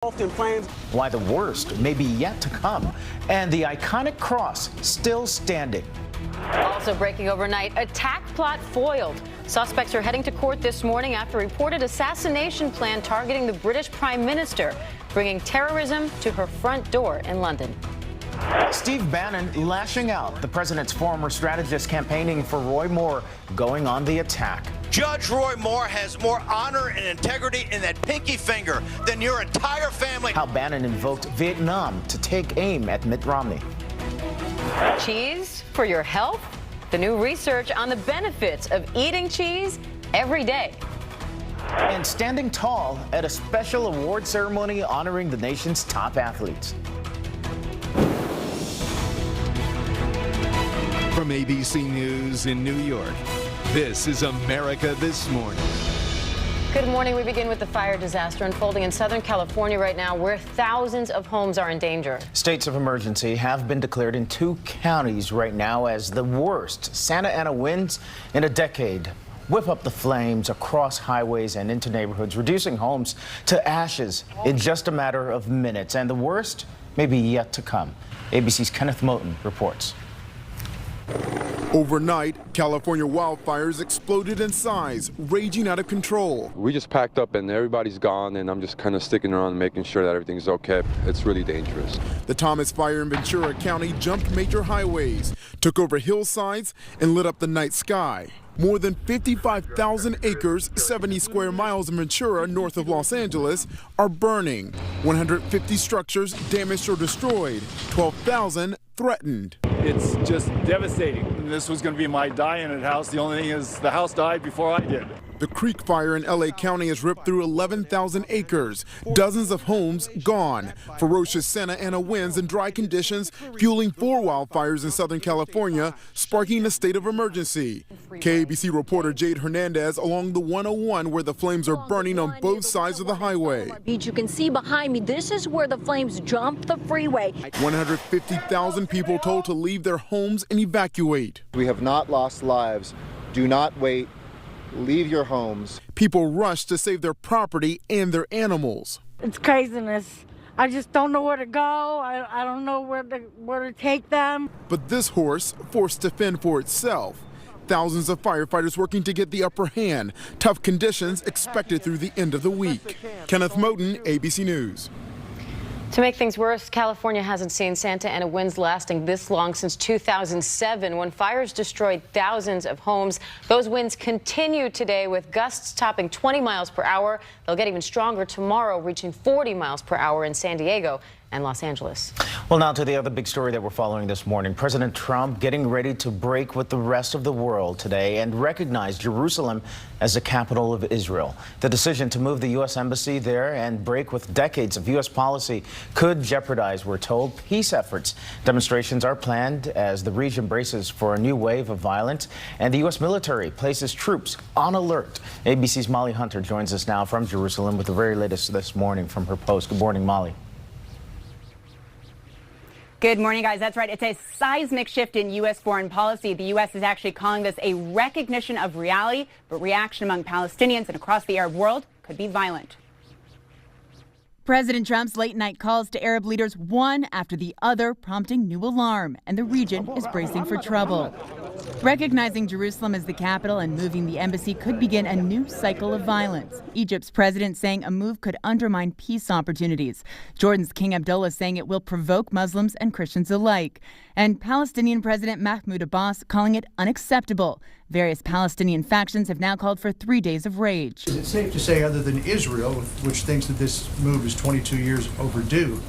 In flames. Why the worst may be yet to come, and the iconic cross still standing. Also breaking overnight, attack plot foiled. Suspects are heading to court this morning after reported assassination plan targeting the British Prime Minister, bringing terrorism to her front door in London. Steve Bannon lashing out. The president's former strategist campaigning for Roy Moore going on the attack. Judge Roy Moore has more honor and integrity in that pinky finger than your entire family. How Bannon invoked Vietnam to take aim at Mitt Romney. Cheese for your health? The new research on the benefits of eating cheese every day. And standing tall at a special award ceremony honoring the nation's top athletes. From ABC News in New York, this is America This Morning. Good morning. We begin with the fire disaster unfolding in Southern California right now, where thousands of homes are in danger. States of emergency have been declared in 2 counties right now as the worst Santa Ana winds in a decade whip up the flames across highways and into neighborhoods, reducing homes to ashes in just a matter of minutes. And the worst may be yet to come. ABC's Kenneth Moten reports. Overnight, California wildfires exploded in size, raging out of control. We just packed up and everybody's gone, and I'm just kind of sticking around making sure that everything's okay. It's really dangerous. The Thomas Fire in Ventura County jumped major highways, took over hillsides, and lit up the night sky. More than 55,000 acres, 70 square miles in Ventura, north of Los Angeles, are burning. 150 structures damaged or destroyed, 12,000 threatened. It's just devastating. This was going to be my die-in house. The only thing is the house died before I did. The Creek Fire in LA County has ripped through 11,000 acres, dozens of homes gone. Ferocious Santa Ana winds and dry conditions fueling 4 wildfires in Southern California, sparking a state of emergency. KABC reporter Jade Hernandez along the 101 where the flames are burning on both sides of the highway. You can see behind me, this is where the flames jumped the freeway. 150,000 people told to leave their homes and evacuate. We have not lost lives. Do not wait. Leave your homes. People rush to save their property and their animals. It's craziness. I just don't know where to go. I don't know where to take them. But this horse forced to fend for itself. Thousands of firefighters working to get the upper hand. Tough conditions expected through the end of the week. Kenneth Moten, ABC News. To make things worse, California hasn't seen Santa Ana winds lasting this long since 2007, when fires destroyed thousands of homes. Those winds continue today with gusts topping 20 miles per hour. They'll get even stronger tomorrow, reaching 40 miles per hour in San Diego and Los Angeles. Well, now to the other big story that we're following this morning. President Trump getting ready to break with the rest of the world today and recognize Jerusalem as the capital of Israel. The decision to move the U.S. embassy there and break with decades of U.S. policy could jeopardize, we're told, peace efforts. Demonstrations are planned as the region braces for a new wave of violence, and the U.S. military places troops on alert. ABC's Molly Hunter joins us now from Jerusalem with the very latest this morning from her post. Good morning, Molly. Good morning, guys. That's right. It's a seismic shift in U.S. foreign policy. The U.S. is actually calling this a recognition of reality, but reaction among Palestinians and across the Arab world could be violent. President Trump's late-night calls to Arab leaders, one after the other, prompting new alarm, and the region is bracing for trouble. Recognizing Jerusalem as the capital and moving the embassy could begin a new cycle of violence. Egypt's president saying a move could undermine peace opportunities. Jordan's King Abdullah saying it will provoke Muslims and Christians alike. And Palestinian President Mahmoud Abbas calling it unacceptable. Various Palestinian factions have now called for 3 days of rage. Is it safe to say, other than Israel, which thinks that this move is 22 years overdue,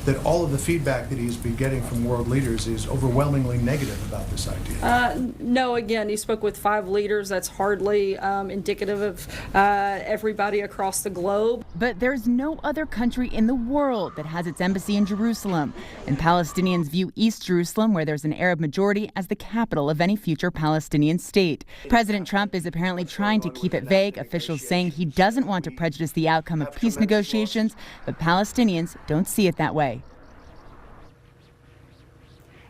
that all of the feedback that he's been getting from world leaders is overwhelmingly negative about this idea? No, again, he spoke with 5 leaders. That's hardly indicative of everybody across the globe. But there's no other country in the world that has its embassy in Jerusalem. And Palestinians view East Jerusalem, where there's an Arab majority, as the capital of any future Palestinian state. President Trump is apparently trying to keep it vague, officials saying he doesn't want to prejudice the outcome of peace negotiations, but Palestinians don't see it that way.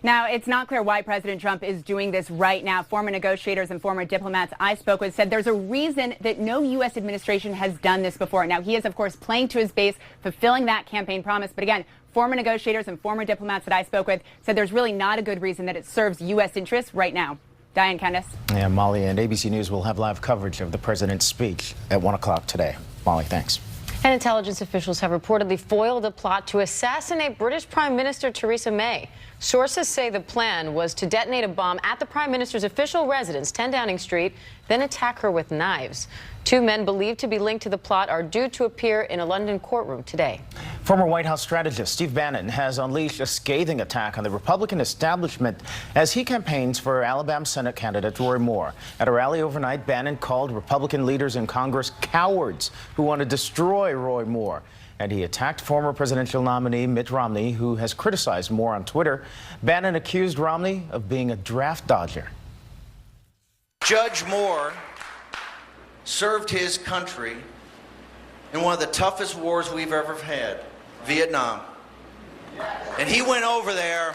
Now, it's not clear why President Trump is doing this right now. Former negotiators and former diplomats I spoke with said there's a reason that no U.S. administration has done this before. Now, he is, of course, playing to his base, fulfilling that campaign promise. But again, former negotiators and former diplomats that I spoke with said there's really not a good reason that it serves U.S. interests right now. Diane, Candace. Yeah, Molly, and ABC News will have live coverage of the president's speech at 1 o'clock today. Molly, thanks. And intelligence officials have reportedly foiled a plot to assassinate British Prime Minister Theresa May. Sources say the plan was to detonate a bomb at the Prime Minister's official residence, 10 Downing Street, then attack her with knives. Two men believed to be linked to the plot are due to appear in a London courtroom today. Former White House strategist Steve Bannon has unleashed a scathing attack on the Republican establishment as he campaigns for Alabama Senate candidate Roy Moore. At a rally overnight, Bannon called Republican leaders in Congress cowards who want to destroy Roy Moore. And he attacked former presidential nominee Mitt Romney, who has criticized Moore on Twitter. Bannon accused Romney of being a draft dodger. Judge Moore served his country in one of the toughest wars we've ever had, Vietnam. And he went over there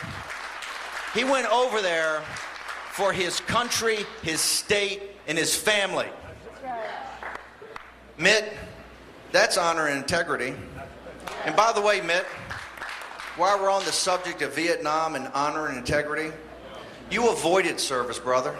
for his country, his state, and his family. Mitt, that's honor and integrity. And by the way, Mitt, while we're on the subject of Vietnam and honor and integrity, you avoided service, brother.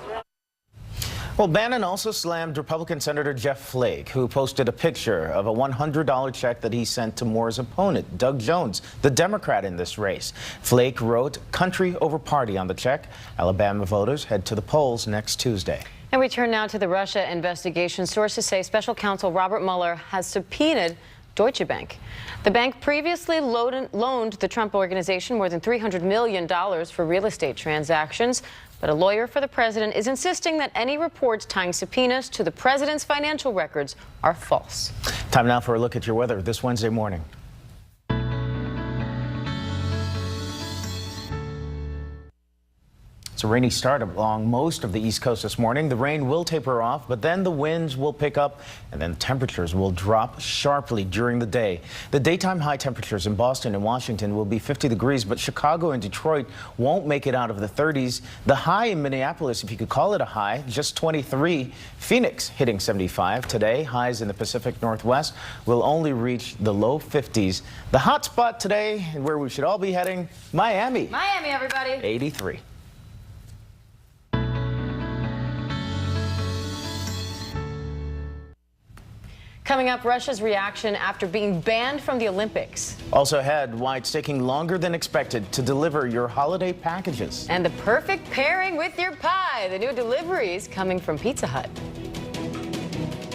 Well, Bannon also slammed Republican Senator Jeff Flake, who posted a picture of a $100 check that he sent to Moore's opponent, Doug Jones, the Democrat in this race. Flake wrote "country over party" on the check. Alabama voters head to the polls next Tuesday. And we turn now to the Russia investigation. Sources say special counsel Robert Mueller has subpoenaed Deutsche Bank. The bank previously loaned the Trump organization more than $300 million for real estate transactions. But a lawyer for the president is insisting that any reports tying subpoenas to the president's financial records are false. Time now for a look at your weather this Wednesday morning. It's a rainy start along most of the East Coast this morning. The rain will taper off, but then the winds will pick up and then temperatures will drop sharply during the day. The daytime high temperatures in Boston and Washington will be 50 degrees, but Chicago and Detroit won't make it out of the 30s. The high in Minneapolis, if you could call it a high, just 23. Phoenix hitting 75 today. Highs in the Pacific Northwest will only reach the low 50s. The hot spot today, and where we should all be heading, Miami. Miami, everybody. 83. Coming up, Russia's reaction after being banned from the Olympics. Also ahead, why it's taking longer than expected to deliver your holiday packages. And the perfect pairing with your pie. The new deliveries coming from Pizza Hut.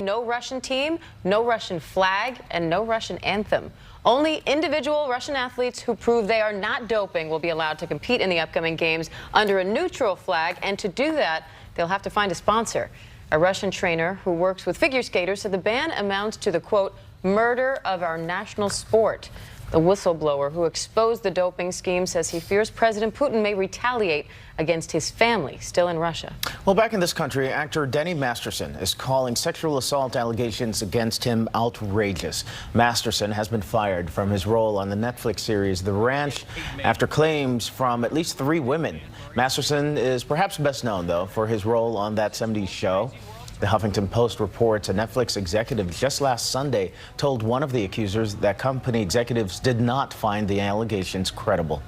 No Russian team, no Russian flag, and no Russian anthem. Only individual Russian athletes who prove they are not doping will be allowed to compete in the upcoming games under a neutral flag. And to do that, they'll have to find a sponsor. A Russian trainer who works with figure skaters said the ban amounts to the, quote, murder of our national sport. The whistleblower who exposed the doping scheme says he fears President Putin may retaliate against his family still in Russia. Well, back in this country, actor Denny Masterson is calling sexual assault allegations against him outrageous. Masterson has been fired from his role on the Netflix series The Ranch after claims from at least 3 women. Masterson is perhaps best known, though, for his role on That 70s Show. The Huffington Post reports a Netflix executive just last Sunday told one of the accusers that company executives did not find the allegations credible.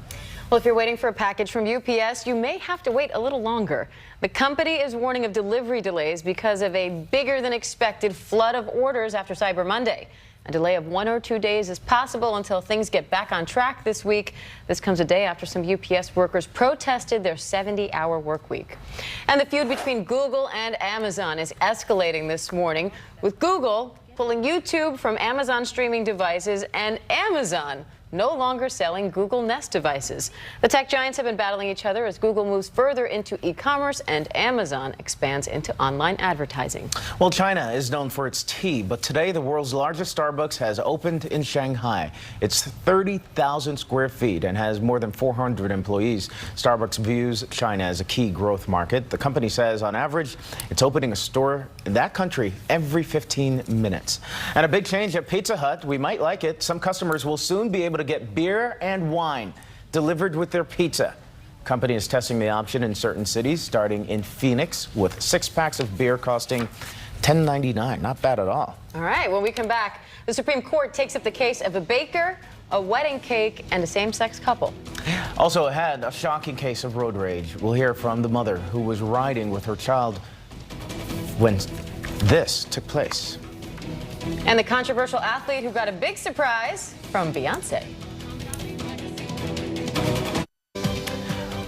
Well, if you're waiting for a package from UPS, you may have to wait a little longer. The company is warning of delivery delays because of a bigger than expected flood of orders after Cyber Monday. A delay of 1 or 2 days is possible until things get back on track this week. This comes a day after some UPS workers protested their 70-hour work week. And the feud between Google and Amazon is escalating this morning, with Google pulling YouTube from Amazon streaming devices and Amazon no longer selling Google Nest devices. The tech giants have been battling each other as Google moves further into e-commerce and Amazon expands into online advertising. Well, China is known for its tea, but today the world's largest Starbucks has opened in Shanghai. It's 30,000 square feet and has more than 400 employees. Starbucks views China as a key growth market. The company says on average it's opening a store in that country every 15 minutes. And a big change at Pizza Hut. We might like it. Some customers will soon be able to get beer and wine delivered with their pizza. Company is testing the option in certain cities, starting in Phoenix, with 6 packs of beer costing $10.99. Not bad at all. All right, when we come back, the Supreme Court takes up the case of a baker, a wedding cake, and a same-sex couple. Also ahead, a shocking case of road rage. We'll hear from the mother who was riding with her child when this took place. And the controversial athlete who got a big surprise from Beyonce.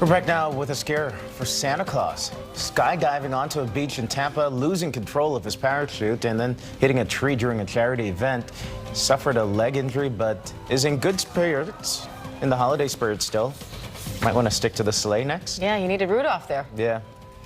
We're back now with a scare for Santa Claus. Skydiving onto a beach in Tampa, losing control of his parachute, and then hitting a tree during a charity event. Suffered a leg injury, but is in good spirits, in the holiday spirit still. Might want to stick to the sleigh next. Yeah, you needed Rudolph there. Yeah.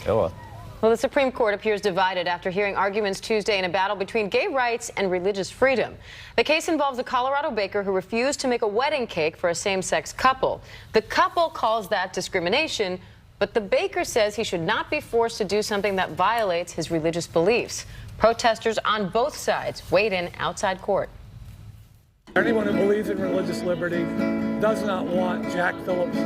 Oh well. Well, the Supreme Court appears divided after hearing arguments Tuesday in a battle between gay rights and religious freedom. The case involves a Colorado baker who refused to make a wedding cake for a same-sex couple. The couple calls that discrimination, but the baker says he should not be forced to do something that violates his religious beliefs. Protesters on both sides weighed in outside court. Anyone who believes in religious liberty does not want Jack Phillips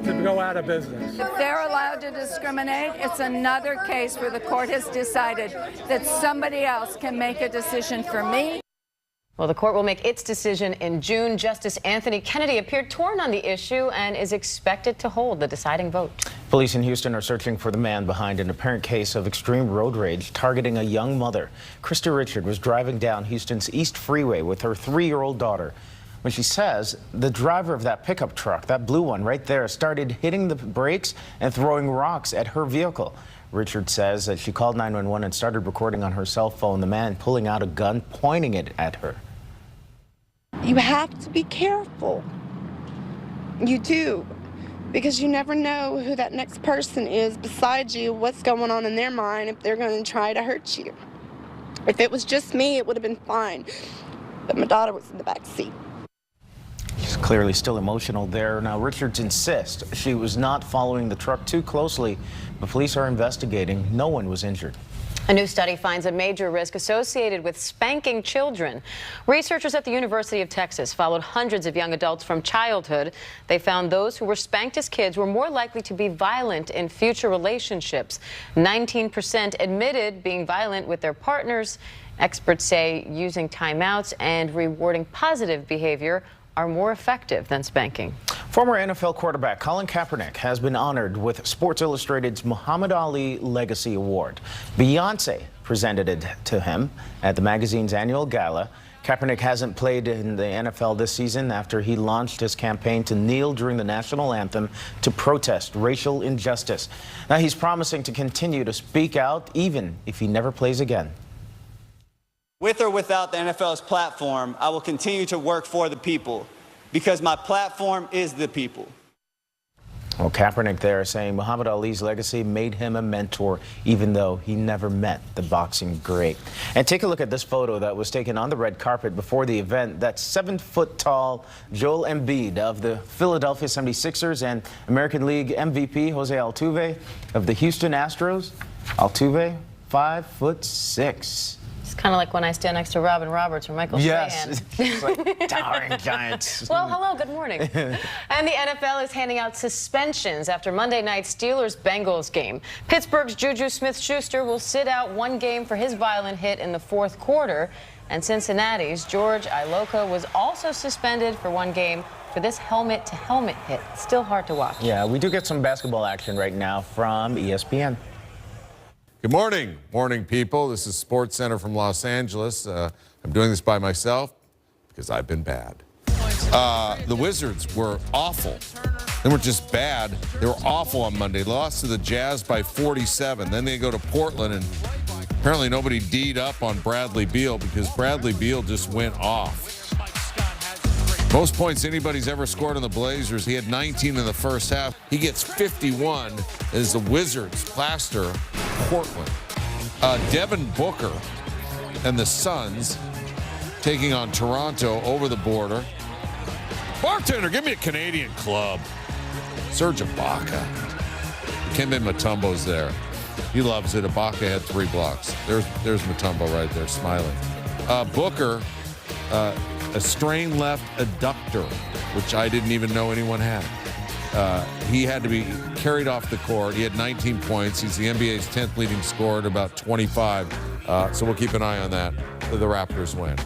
to go out of business. If they're allowed to discriminate, it's another case where the court has decided that somebody else can make a decision for me. Well, the court will make its decision in June. Justice Anthony Kennedy appeared torn on the issue and is expected to hold the deciding vote. Police in Houston are searching for the man behind an apparent case of extreme road rage targeting a young mother. Krista Richard was driving down Houston's East Freeway with her 3-year-old daughter when she says the driver of that pickup truck, that blue one right there, started hitting the brakes and throwing rocks at her vehicle. Richard says that she called 911 and started recording on her cell phone the man pulling out a gun, pointing it at her. You have to be careful. You do. Because you never know who that next person is beside you, what's going on in their mind, if they're going to try to hurt you. If it was just me, it would have been fine. But my daughter was in the back seat. She's clearly still emotional there. Now, Richards insists she was not following the truck too closely, but police are investigating. No one was injured. A new study finds a major risk associated with spanking children. Researchers at the University of Texas followed hundreds of young adults from childhood. They found those who were spanked as kids were more likely to be violent in future relationships. 19% admitted being violent with their partners. Experts say using timeouts and rewarding positive behavior are more effective than spanking. Former NFL quarterback Colin Kaepernick has been honored with Sports Illustrated's Muhammad Ali Legacy Award. Beyonce presented it to him at the magazine's annual gala. Kaepernick hasn't played in the NFL this season after he launched his campaign to kneel during the national anthem to protest racial injustice. Now he's promising to continue to speak out even if he never plays again. With or without the NFL's platform, I will continue to work for the people because my platform is the people. Well, Kaepernick there saying Muhammad Ali's legacy made him a mentor, even though he never met the boxing great. And take a look at this photo that was taken on the red carpet before the event. That's 7-foot-tall Joel Embiid of the Philadelphia 76ers and American League MVP Jose Altuve of the Houston Astros. Altuve, 5'6". It's kind of like when I stand next to Robin Roberts or Michael Strahan. It's like towering giants. Well, hello, good morning. And the NFL is handing out suspensions after Monday night's Steelers-Bengals game. Pittsburgh's Juju Smith-Schuster will sit out one game for his violent hit in the fourth quarter. And Cincinnati's George Iloka was also suspended for one game for this helmet-to-helmet hit. Still hard to watch. Yeah, we do get some basketball action right now from ESPN. Good morning, morning people. This is Sports Center from Los Angeles. I'm doing this by myself because I've been bad. The Wizards were awful. They weren't just bad, they were awful on Monday. Lost to the Jazz by 47. Then they go to Portland, and apparently nobody D'd up on Bradley Beal because Bradley Beal just went off. Most points anybody's ever scored on the Blazers. He had 19 in the first half. He gets 51 as the Wizards plaster Portland. Devin Booker and the Suns taking on Toronto over the border. Bartender, give me a Canadian club. Serge Ibaka. Kemba Mutombo's there. He loves it. Ibaka had 3 blocks. There's Mutombo right there smiling. Booker, a strained left adductor, which I didn't even know anyone had. He had to be carried off the court. He had 19 points. He's the NBA's 10th leading scorer at about 25. So we'll keep an eye on that. The Raptors win.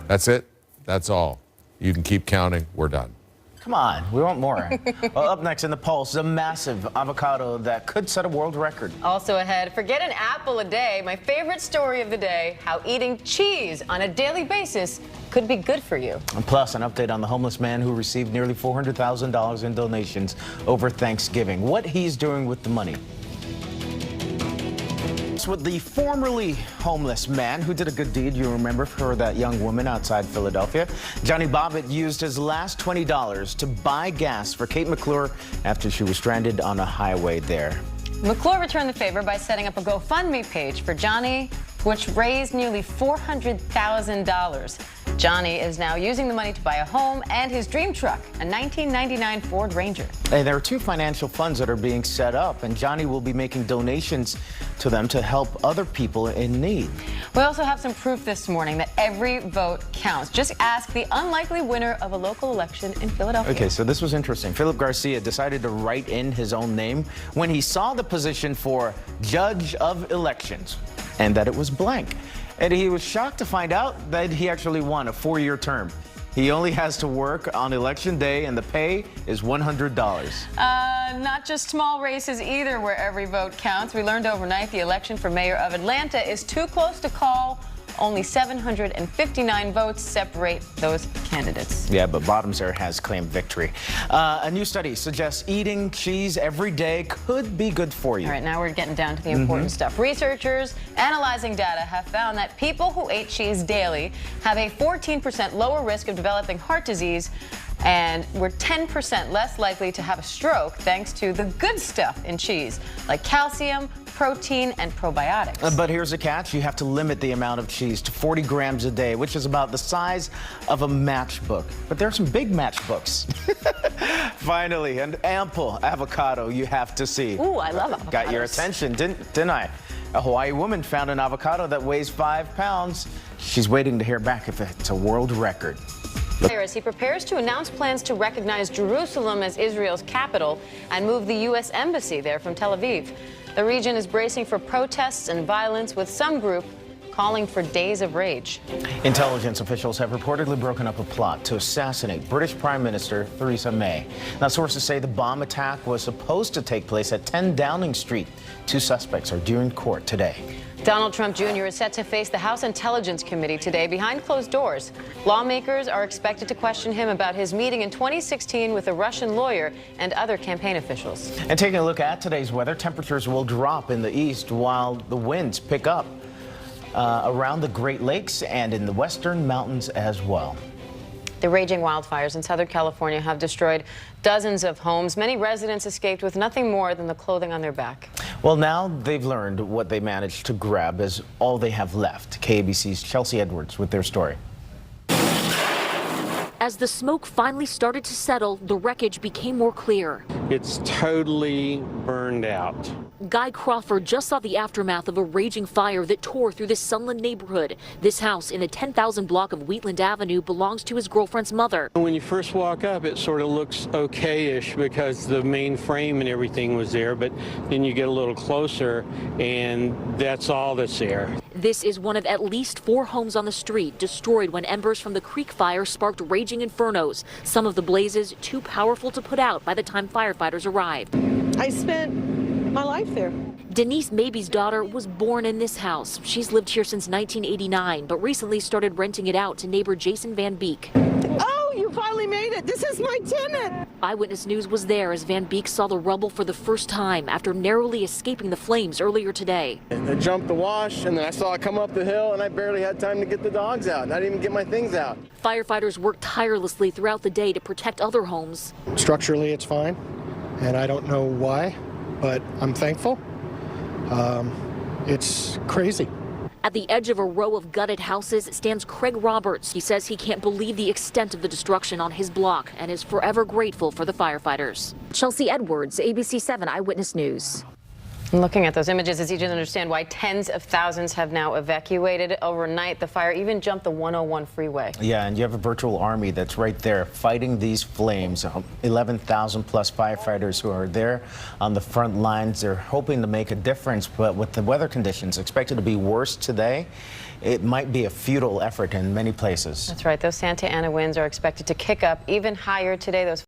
That's it. That's all. You can keep counting. We're done. Come on, we want more. Well, up next in the Pulse, a massive avocado that could set a world record. Also ahead, forget an apple a day. My favorite story of the day, how eating cheese on a daily basis could be good for you. And plus, an update on the homeless man who received nearly $400,000 in donations over Thanksgiving. What he's doing with the money. With the formerly homeless man who did a good deed, you remember, for that young woman outside Philadelphia. Johnny Bobbitt used his last $20 to buy gas for Kate McClure after she was stranded on a highway there. McClure returned the favor by setting up a GoFundMe page for Johnny, which raised nearly $400,000. Johnny is now using the money to buy a home and his dream truck, a 1999 Ford Ranger. Hey, there are 2 financial funds that are being set up, and Johnny will be making donations to them to help other people in need. We also have some proof this morning that every vote counts. Just ask the unlikely winner of a local election in Philadelphia. Okay, so this was interesting. Philip Garcia decided to write in his own name when he saw the position for Judge of Elections and that it was blank. And he was shocked to find out that he actually won a 4-year term. He only has to work on election day, and the pay is $100. Not just small races either where every vote counts. We learned overnight the election for mayor of Atlanta is too close to call. Only 759 votes separate those candidates. Yeah, but Bottoms-Air has claimed victory. A new study suggests eating cheese every day could be good for you. All right, now we're getting down to the important stuff. Researchers analyzing data have found that people who ate cheese daily have a 14% lower risk of developing heart disease, and we're 10% less likely to have a stroke thanks to the good stuff in cheese, like calcium, protein, and probiotics. But here's a catch. You have to limit the amount of cheese to 40 grams a day, which is about the size of a matchbook. But there are some big matchbooks. Finally, an ample avocado you have to see. Ooh, I love avocados. Got your attention, didn't I? A Hawaii woman found an avocado that weighs 5 pounds. She's waiting to hear back if it's a world record. As he prepares to announce plans to recognize Jerusalem as Israel's capital and move the U.S. embassy there from Tel Aviv. The region is bracing for protests and violence, with some group calling for days of rage. Intelligence officials have reportedly broken up a plot to assassinate British Prime Minister Theresa May. Now, sources say the bomb attack was supposed to take place at 10 Downing Street. 2 suspects are due in court today. Donald Trump Jr. is set to face the House Intelligence Committee today behind closed doors. Lawmakers are expected to question him about his meeting in 2016 with a Russian lawyer and other campaign officials. And taking a look at today's weather, temperatures will drop in the east while the winds pick up around the Great Lakes and in the western mountains as well. The raging wildfires in Southern California have destroyed dozens of homes. Many residents escaped with nothing more than the clothing on their back. Well, now they've learned what they managed to grab is all they have left. KABC's Chelsea Edwards with their story. As the smoke finally started to settle, the wreckage became more clear. It's totally burned out. Guy Crawford just saw the aftermath of a raging fire that tore through the Sunland neighborhood. This house in the 10,000 block of Wheatland Avenue belongs to his girlfriend's mother. When you first walk up, it sort of looks okay-ish because the main frame and everything was there, but then you get a little closer and that's all that's there. This is one of at least 4 homes on the street destroyed when embers from the Creek Fire sparked raging infernos. Some of the blazes too powerful to put out by the time firefighters arrived. I spent my life there. Denise Maybe's daughter was born in this house. She's lived here since 1989, but recently started renting it out to neighbor Jason Van Beek. Oh, you finally made it. This is my tenant. Eyewitness News was there as Van Beek saw the rubble for the first time after narrowly escaping the flames earlier today. I jumped the wash and then I saw it come up the hill and I barely had time to get the dogs out. And I didn't even get my things out. Firefighters worked tirelessly throughout the day to protect other homes. Structurally, it's fine, and I don't know why, but I'm thankful. It's crazy. At the edge of a row of gutted houses stands Craig Roberts. He says he can't believe the extent of the destruction on his block and is forever grateful for the firefighters. Chelsea Edwards, ABC 7 Eyewitness News. And looking at those images, it's easy to understand why tens of thousands have now evacuated. Overnight, the fire even jumped the 101 freeway. Yeah, and you have a virtual army that's right there fighting these flames. 11,000 plus firefighters who are there on the front lines. They're hoping to make a difference, but with the weather conditions expected to be worse today, it might be a futile effort in many places. That's right. Those Santa Ana winds are expected to kick up even higher today. Those